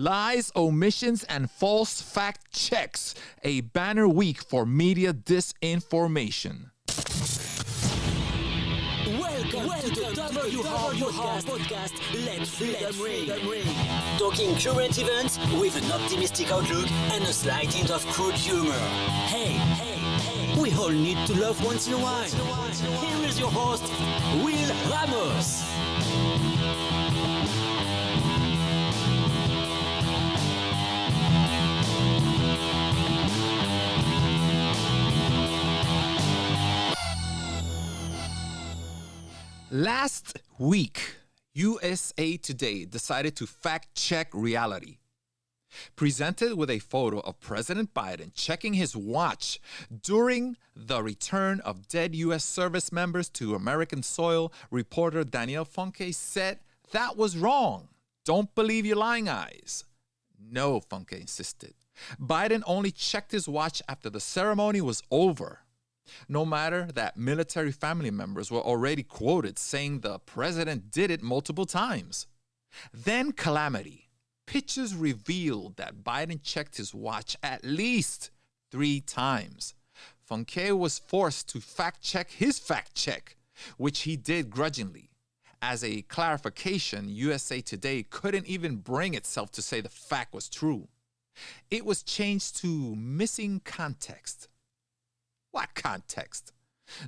Lies, omissions, and false fact checks. A banner week for media disinformation. Welcome to the WR podcast. Let freedom ring. Talking current events with an optimistic outlook and a slight hint of crude humor. Hey, we all need to laugh once in a while. Here is your host, Will Ramos. Last week, USA Today decided to fact-check reality. Presented with a photo of President Biden checking his watch during the return of dead U.S. service members to American soil, reporter Danielle Funke said that was wrong. Don't believe your lying eyes. No, Funke insisted. Biden only checked his watch after the ceremony was over. No matter that military family members were already quoted saying the president did it multiple times. Then calamity. Pictures revealed that Biden checked his watch at least 3 times. Funke was forced to fact-check his fact-check, which he did grudgingly. As a clarification, USA Today couldn't even bring itself to say the fact was true. It was changed to missing context. What context?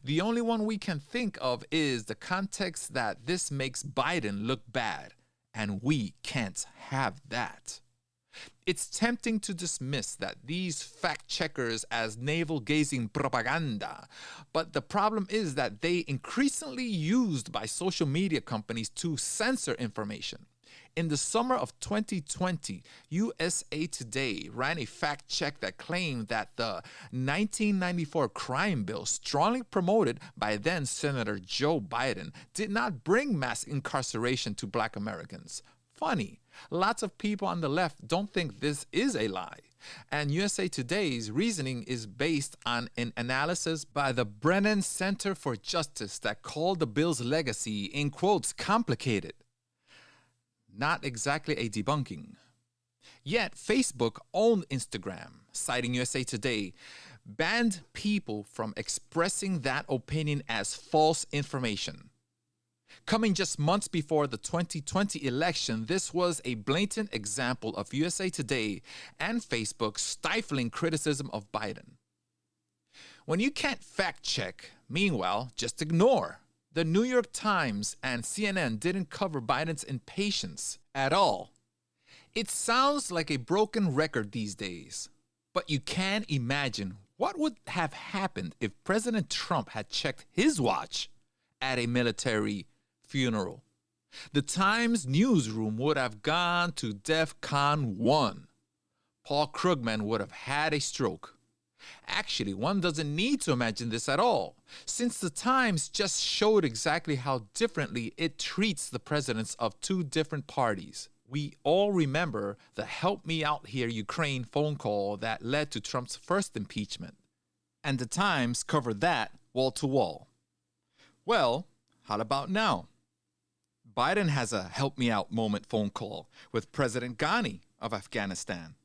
The only one we can think of is the context that this makes Biden look bad, and we can't have that. It's tempting to dismiss that these fact-checkers as navel-gazing propaganda, but the problem is that they increasingly used by social media companies to censor information. In the summer of 2020, USA Today ran a fact check that claimed that the 1994 crime bill, strongly promoted by then Senator Joe Biden, did not bring mass incarceration to Black Americans. Funny, lots of people on the left don't think this is a lie. And USA Today's reasoning is based on an analysis by the Brennan Center for Justice that called the bill's legacy, in quotes, complicated. Not exactly a debunking. Yet, Facebook owned Instagram, citing USA Today, banned people from expressing that opinion as false information. Coming just months before the 2020 election, this was a blatant example of USA Today and Facebook stifling criticism of Biden. When you can't fact check, meanwhile, just ignore. The New York Times and CNN didn't cover Biden's impatience at all. It sounds like a broken record these days, but you can imagine what would have happened if President Trump had checked his watch at a military funeral. The Times newsroom would have gone to DEFCON 1. Paul Krugman would have had a stroke. Actually, one doesn't need to imagine this at all, since the Times just showed exactly how differently it treats the presidents of 2 different parties. We all remember the "Help Me Out Here, Ukraine" phone call that led to Trump's first impeachment. And the Times covered that wall to wall. Well, how about now? Biden has a "help me out" moment phone call with President Ghani of Afghanistan,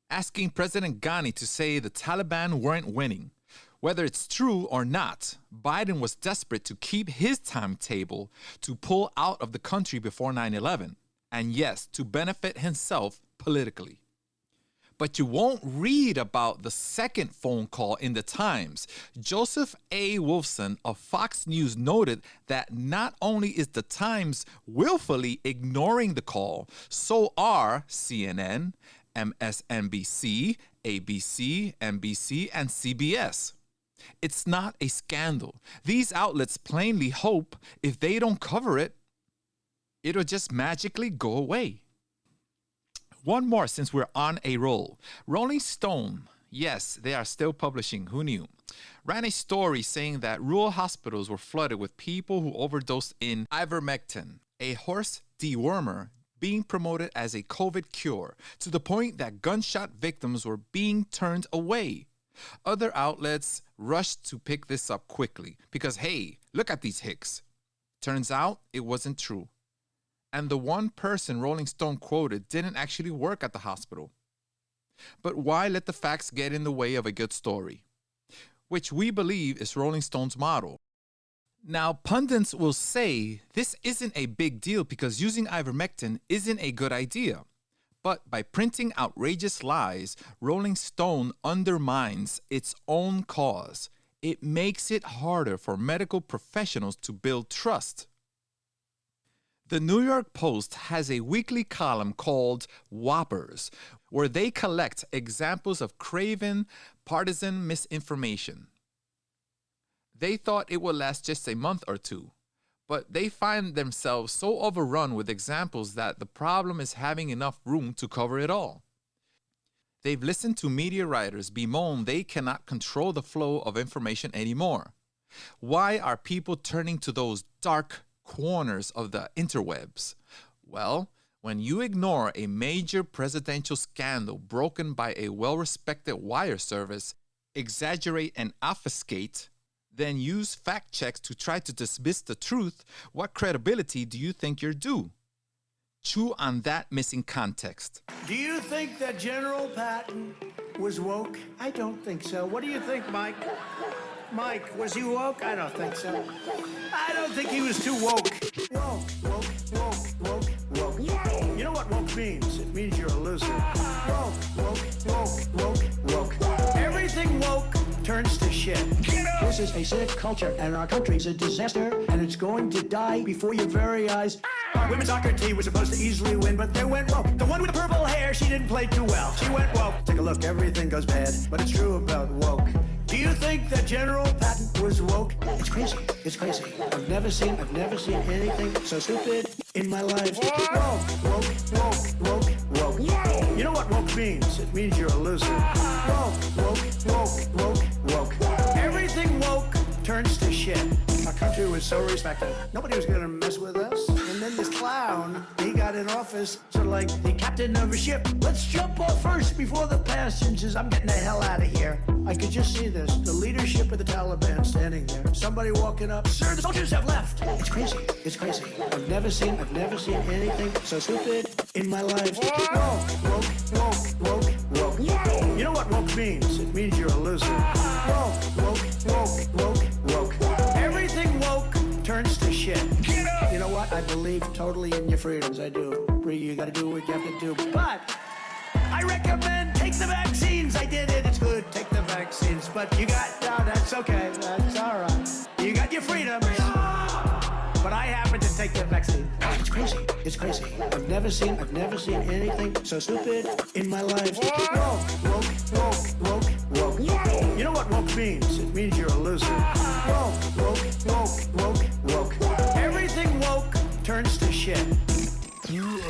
asking President Ghani to say the Taliban weren't winning. Whether it's true or not, Biden was desperate to keep his timetable to pull out of the country before 9/11, and yes, to benefit himself politically. But you won't read about the second phone call in the Times. Joseph A. Wolfson of Fox News noted that not only is the Times willfully ignoring the call, so are CNN, MSNBC, ABC, NBC, and CBS. It's not a scandal. These outlets plainly hope if they don't cover it, it'll just magically go away. One more since we're on a roll. Rolling Stone, yes, they are still publishing, who knew, ran a story saying that rural hospitals were flooded with people who overdosed in ivermectin, a horse dewormer being promoted as a COVID cure, to the point that gunshot victims were being turned away. Other outlets rushed to pick this up quickly because, hey, look at these hicks. Turns out it wasn't true. And the one person Rolling Stone quoted didn't actually work at the hospital. But why let the facts get in the way of a good story? Which we believe is Rolling Stone's motto. Now, pundits will say this isn't a big deal because using ivermectin isn't a good idea. But by printing outrageous lies, Rolling Stone undermines its own cause. It makes it harder for medical professionals to build trust. The New York Post has a weekly column called Whoppers, where they collect examples of craven, partisan misinformation. They thought it would last just a month or two, but they find themselves so overrun with examples that the problem is having enough room to cover it all. They've listened to media writers bemoan they cannot control the flow of information anymore. Why are people turning to those dark corners of the interwebs? Well, when you ignore a major presidential scandal broken by a well-respected wire service, exaggerate and obfuscate, then use fact checks to try to dismiss the truth, what credibility do you think you're due? Chew on that missing context. Do you think that General Patton was woke? I don't think so. What do you think, Mike? Mike, was he woke? I don't think so. I don't think he was too woke. Woke. You know what woke means? It means you're a loser. Woke. Everything woke turns to shit. This is a sick culture, and our country's a disaster, and it's going to die before your very eyes. Women's soccer team was supposed to easily win, but they went woke. The one with the purple hair, she didn't play too well. She went woke. Take a look, everything goes bad, but it's true about woke. Do you think that General Patton was woke? It's crazy. I've never seen anything so stupid in my life. Woke. You know what woke means? It means you're a loser. Woke. Everything woke turns to shit. Our country was so respected. Nobody was gonna mess with us. And then this clown, he got in office, sort of like the captain of a ship. Let's jump off first before the passengers. I'm getting the hell out of here. I could just see this. The leadership of the Taliban standing there. Somebody walking up. Sir, the soldiers have left. It's crazy. I've never seen anything so stupid in my life. Woke. You know what woke means? It means you're a loser. Woke. Everything woke turns to shit. You know what? I believe totally in your freedoms. I do. You gotta do what you have to do. But I recommend take the vaccines. I did it. It's good. Take the vaccines. But you got, no, that's okay. That's all right. You got your freedoms. But I happen to take the vaccine. It's crazy. I've never seen anything so stupid in my life. Woke. You know what woke means? It means you're a loser. Woke. Everything woke turns to shit. You